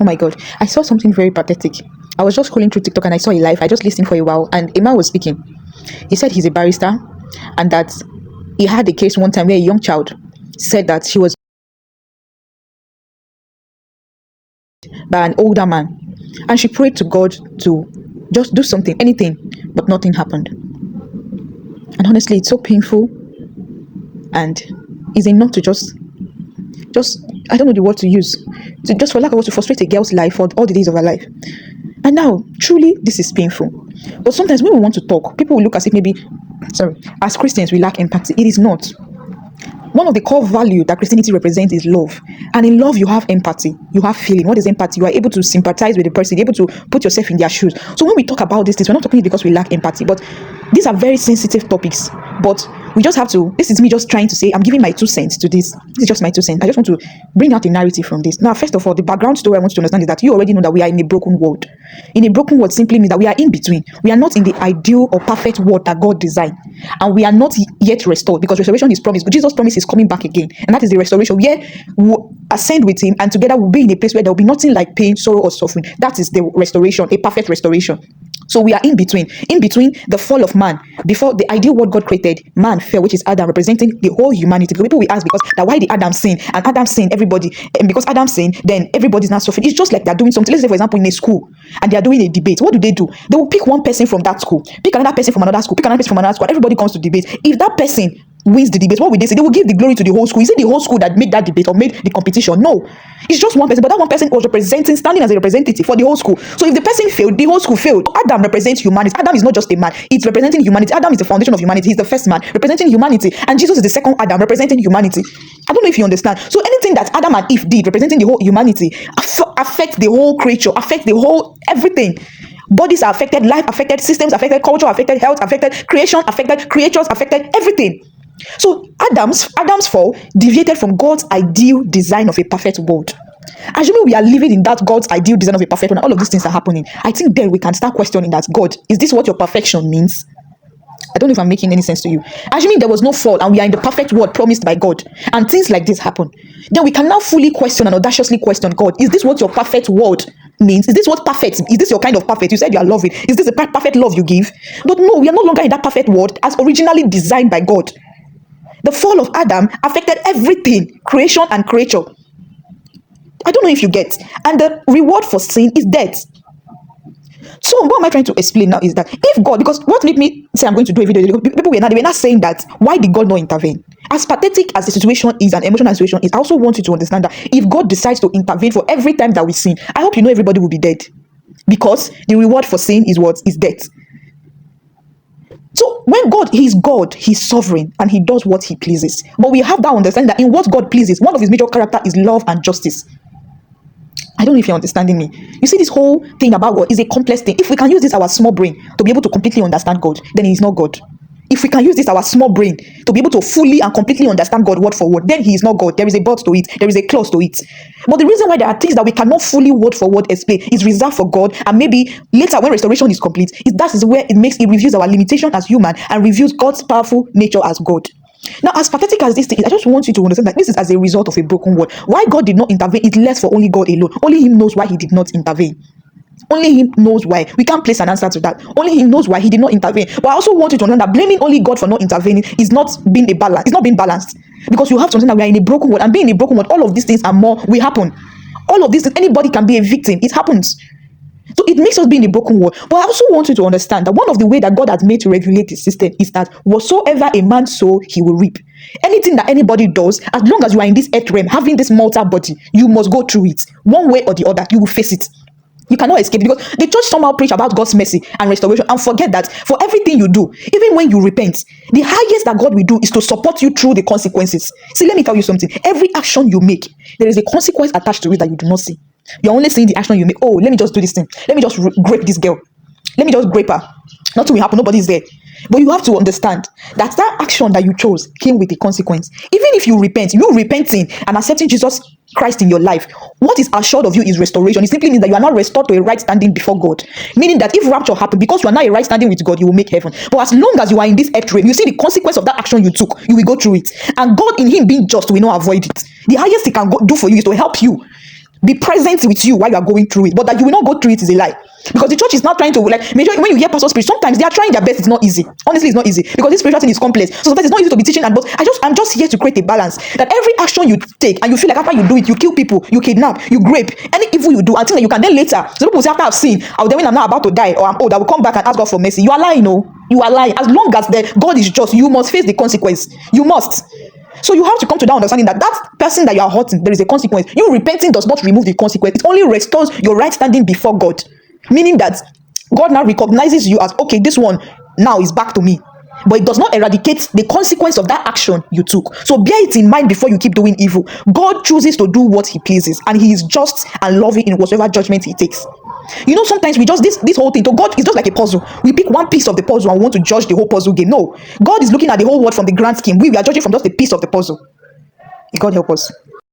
Oh my God. I saw something very pathetic. I was just scrolling through TikTok and I saw a live. I just listened for a while and a man was speaking. He said he's a barrister and that he had a case one time where a young child said that she was by an older man and she prayed to God to just do something, anything, but nothing happened. And honestly, it's so painful and is enough to just I don't know the word to use, to just for lack of words, to frustrate a girl's life for all the days of her life. And now, truly, this is painful. But sometimes when we want to talk, people will look as if maybe, as Christians, we lack empathy. It is not. One of the core values that Christianity represents is love. And in love, you have empathy. You have feeling. What is empathy? You are able to sympathize with the person, able to put yourself in their shoes. So when we talk about this, we're not talking because we lack empathy, but these are very sensitive topics. But we just have to, this is me just trying to say, I'm giving my 2 cents to this. This is just my 2 cents. I just want to bring out a narrative from this. Now, first of all, the background story I want you to understand is that you already know that we are in a broken world. In a broken world simply means that we are in between. We are not in the ideal or perfect world that God designed. And we are not yet restored because restoration is promised. Jesus promised is coming back again. And that is the restoration where we'll ascend with him and together we'll be in a place where there will be nothing like pain, sorrow, or suffering. That is the restoration, a perfect restoration. So we are in between the fall of man. Before the ideal world God created, man fell, which is Adam, representing the whole humanity. Because people will ask because that why did Adam sin? And Adam sinned, everybody, and because Adam sinned, then everybody's not suffering. It's just like they're doing something. Let's say, for example, in a school, and they are doing a debate. What do? They will pick one person from that school, pick another person from another school, pick another person from another school. Everybody comes to debate. If that person wins the debate, what will they say? They will give the glory to the whole school. Is it the whole school that made that debate or made the competition? No, it's just one person, but that one person was standing as a representative for the whole school. So if the person failed, the whole school failed. Adam represents humanity. Adam is not just a man, it's representing humanity. Adam is the foundation of humanity. He's the first man representing humanity, and Jesus is the second Adam representing humanity. I don't know if you understand. So anything that Adam and Eve did representing the whole humanity affect the whole creature, affect the whole everything. Bodies are affected, life affected, systems affected, culture affected, health affected, creation affected, creatures affected, everything. So Adam's fall deviated from God's ideal design of a perfect world. Assuming we are living in that God's ideal design of a perfect world, and all of these things are happening, I think then we can start questioning that God, is this what your perfection means? I don't know if I'm making any sense to you. Assuming there was no fall and we are in the perfect world promised by God, and things like this happen, then we can now fully question and audaciously question God. Is this what your perfect world means? Is this what perfect? Is this your kind of perfect? You said you are loving. Is this the perfect love you give? But no, we are no longer in that perfect world as originally designed by God. The fall of Adam affected everything, creation and creature. I don't know if you get. And the reward for sin is death. So what am I trying to explain now is that if God, because what made me say I'm going to do a video, people were not saying that, why did God not intervene? As pathetic as the situation is, an emotional situation is, I also want you to understand that if God decides to intervene for every time that we sin, I hope you know everybody will be dead. Because the reward for sin is what? Is death. So when God, he's sovereign and he does what he pleases. But we have that understanding that in what God pleases, one of his major character is love and justice. I don't know if you're understanding me. You see, this whole thing about God is a complex thing. If we can use this our small brain to be able to completely understand God, then he is not God. If we can use this our small brain to be able to fully and completely understand God word for word, then he is not God. There is a but to it. There is a clause to it. But the reason why there are things that we cannot fully word for word explain is reserved for God, and maybe later when restoration is complete, that is where it reveals our limitation as human and reveals God's powerful nature as God. Now, as pathetic as this thing is, I just want you to understand that this is as a result of a broken world. Why God did not intervene is left for only God alone. Only him knows why he did not intervene. Only him knows why. We can't place an answer to that. Only him knows why he did not intervene. But I also want you to understand that blaming only God for not intervening is not being a balance. It's not being balanced. Because you have to understand that we are in a broken world, and being in a broken world, all of these things and more will happen. All of these things, anybody can be a victim. It happens. So it makes us be in a broken world. But I also want you to understand that one of the ways that God has made to regulate the system is that whatsoever a man sow, he will reap. Anything that anybody does, as long as you are in this earth realm, having this mortal body, you must go through it. One way or the other, you will face it. You cannot escape it, because the church somehow preach about God's mercy and restoration and forget that for everything you do, even when you repent, the highest that God will do is to support you through the consequences. See, let me tell you something. Every action you make, there is a consequence attached to it that you do not see. You're only seeing the action you make. Oh, let me just do this thing. Let me just grape this girl. Let me just grape her. Nothing will happen. Nobody's there. But you have to understand that that action that you chose came with a consequence. Even if you repent, you repenting and accepting Jesus Christ in your life, what is assured of you is restoration. It simply means that you are now restored to a right standing before God. Meaning that if rapture happens, because you are now a right standing with God, you will make heaven. But as long as you are in this earth realm, you see the consequence of that action you took, you will go through it. And God, in him being just, will not avoid it. The highest he can do for you is to help you be present with you while you are going through it, but that you will not go through it is a lie. Because the church is not trying to, like, when you hear pastors preach, sometimes they are trying their best. It's not easy. Honestly, it's not easy because this spiritual thing is complex. So sometimes it's not easy to be teaching. And but I'm just here to create a balance that every action you take and you feel like after you do it, you kill people, you kidnap, you grape, any evil you do, I think that you can then later. So people will say after I've seen, then when I'm now about to die or I'm old, I will come back and ask God for mercy. You are lying, no. You are lying. As long as God is just, you must face the consequence. You must. So you have to come to that understanding that that person that you are hurting, there is a consequence. You repenting does not remove the consequence. It only restores your right standing before God. Meaning that God now recognizes you as, okay, this one now is back to me. But it does not eradicate the consequence of that action you took. So bear it in mind before you keep doing evil. God chooses to do what he pleases, and he is just and loving in whatever judgment he takes. You know, sometimes we just this whole thing to God is just like a puzzle. We pick one piece of the puzzle and we want to judge the whole puzzle game. No, God is looking at the whole world from the grand scheme. We are judging from just a piece of the puzzle. May God help us.